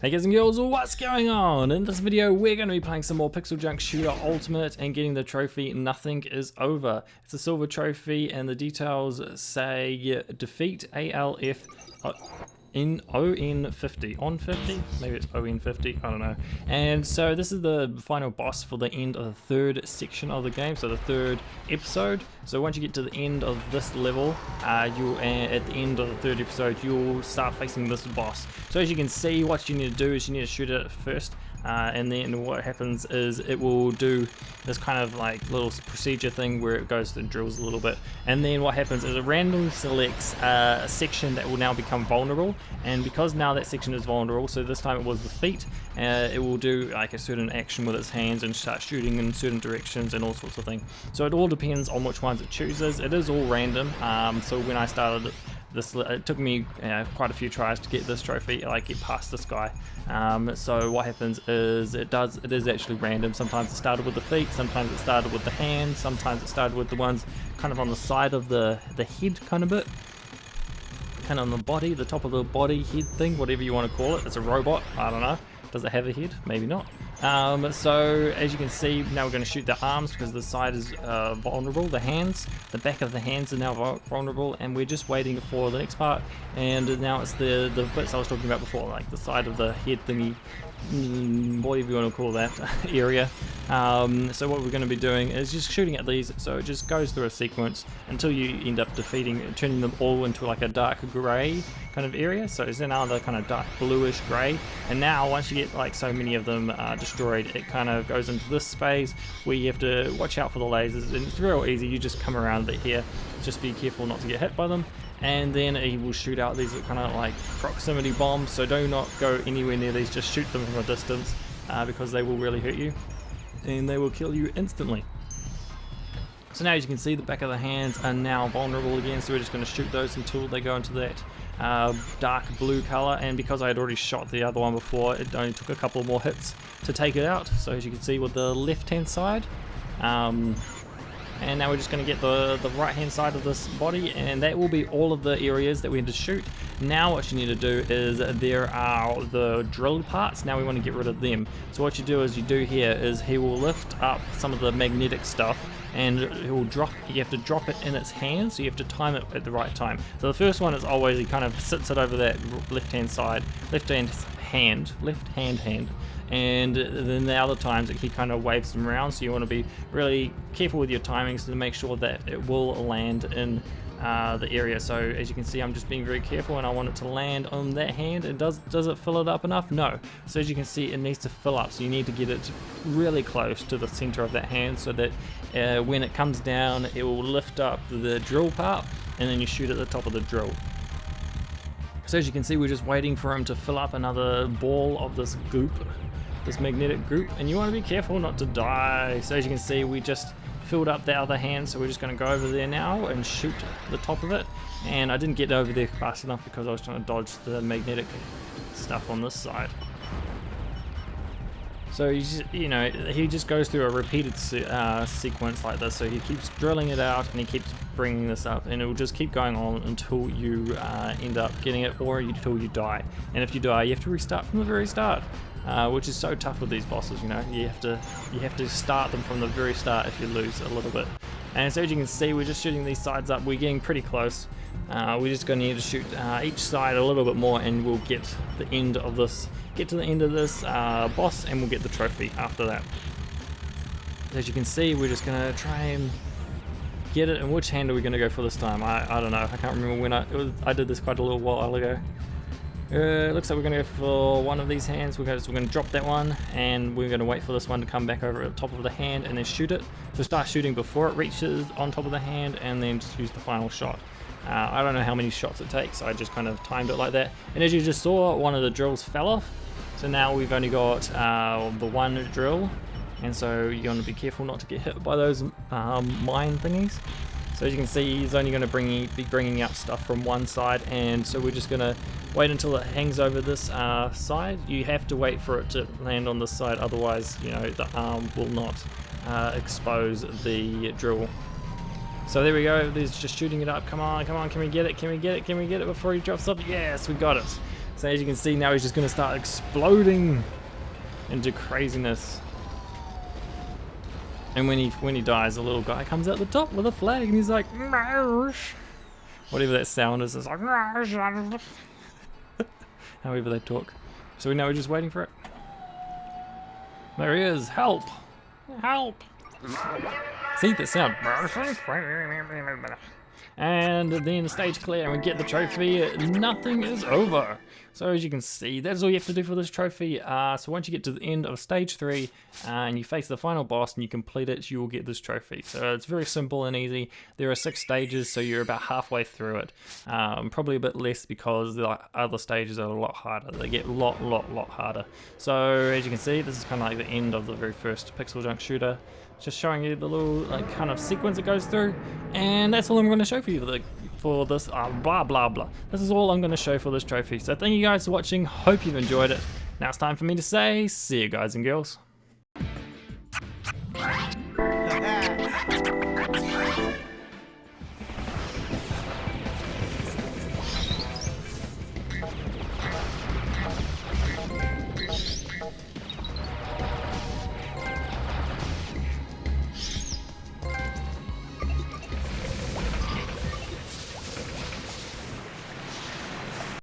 Hey guys and girls, what's going on? In this video we're going to be playing some more PixelJunk Shooter Ultimate and getting the trophy Nothing is Over. It's a silver trophy and the details say defeat ALF in ON50, on 50? Maybe it's ON50, I don't know. And so this is the final boss for the end of the third section of the game, so the third episode. So once you get to the end of this level, at the end of the third episode, you'll start facing this boss. So as you can see, what you need to do is you need to shoot it first. And then what happens is it will do this kind of like little procedure thing where it goes and drills a little bit, and then what happens is it randomly selects a section that will now become vulnerable, and because now that section is vulnerable, so this time it was the feet, it will do like a certain action with its hands and start shooting in certain directions and all sorts of things. So it all depends on which ones it chooses. It is all random. So when I started this, it took me quite a few tries to get this trophy, like get past this guy. So what happens is it is actually random. Sometimes it started with the feet, sometimes it started with the hands, sometimes it started with the ones kind of on the side of the head kind of bit, kind of on the body, the top of the body head thing, whatever you want to call it. It's a robot, I don't know. Does it have a head? Maybe not. So as you can see, now we're going to shoot the arms because the side is vulnerable. The hands, the back of the hands are now vulnerable, and we're just waiting for the next part. And now it's the bits I was talking about before, like the side of the head thingy, whatever you want to call that area. So what we're going to be doing is just shooting at these, so it just goes through a sequence until you end up turning them all into like a dark grey kind of area. So it's now the kind of dark bluish grey, and now once you get like so many of them destroyed, it kind of goes into this space where you have to watch out for the lasers, and it's real easy. You just come around it here, just be careful not to get hit by them, and then he will shoot out these kind of like proximity bombs. So do not go anywhere near these, just shoot them from a distance, because they will really hurt you and they will kill you instantly. So now as you can see, the back of the hands are now vulnerable again, so we're just going to shoot those until they go into that dark blue color. And because I had already shot the other one before, it only took a couple more hits to take it out. So as you can see with the left hand side, and now we're just going to get the right hand side of this body, and that will be all of the areas that we need to shoot. Now what you need to do is there are the drill parts. Now we want to get rid of them. So what you do here is he will lift up some of the magnetic stuff, and it will drop. You have to drop it in its hand, so you have to time it at the right time. So the first one is always he kind of sits it over that left hand hand, and then the other times he kind of waves them around. So you want to be really careful with your timings to make sure that it will land in the area. So as you can see, I'm just being very careful, and I want it to land on that hand. And does it fill it up enough? No. So as you can see, it needs to fill up, so you need to get it really close to the center of that hand, so that when it comes down, it will lift up the drill part, and then you shoot at the top of the drill. So as you can see, we're just waiting for him to fill up another ball of this goop, this magnetic goop, and you want to be careful not to die. So as you can see, we just filled up the other hand, so we're just going to go over there now and shoot the top of it. And I didn't get over there fast enough because I was trying to dodge the magnetic stuff on this side. So he just goes through a repeated sequence like this. So he keeps drilling it out, and he keeps bringing this up, and it will just keep going on until you end up getting it, or until you die. And if you die, you have to restart from the very start, which is so tough with these bosses. You have to start them from the very start if you lose a little bit. And so as you can see, we're just shooting these sides up. We're getting pretty close. We're just going to need to shoot each side a little bit more, and we'll get to the end of this boss, and we'll get the trophy after that. As you can see, we're just going to try and get it. And which hand are we going to go for this time? I don't know. I can't remember when I did this quite a little while ago. It looks like we're going to go for one of these hands. We're going to drop that one, and we're going to wait for this one to come back over the top of the hand, and then shoot it. So start shooting before it reaches on top of the hand, and then just use the final shot. I don't know how many shots it takes, so I just kind of timed it like that. And as you just saw, one of the drills fell off. So now we've only got the one drill, and so you want to be careful not to get hit by those mine thingies. So as you can see, he's only going to be bringing up stuff from one side, and so we're just going to wait until it hangs over this side. You have to wait for it to land on this side, otherwise the arm will not expose the drill. So there we go, there's just shooting it up. Come on, can we get it? Can we get it before he drops off? Yes, we got it. So as you can see now, he's just going to start exploding into craziness. And when he dies, the little guy comes out the top with a flag, and he's like, Marsh. Whatever that sound is, it's like, Marsh. However they talk. So we know we're just waiting for it. There he is. Help! Help! See the sound. And then the stage clear and we get the trophy. Nothing is over. So as you can see, that's all you have to do for this trophy. So once you get to the end of stage 3 and you face the final boss and you complete it, you will get this trophy. So it's very simple and easy. There are 6 stages, so you're about halfway through it. Probably a bit less because the other stages are a lot harder. They get a lot harder. So as you can see, this is kind of like the end of the very first PixelJunk shooter. Just showing you the little kind of sequence it goes through, and that's all I'm going to show for you for this blah blah blah. This is all I'm going to show for this trophy. So thank you guys for watching. Hope you've enjoyed it. Now it's time for me to say, see you guys and girls.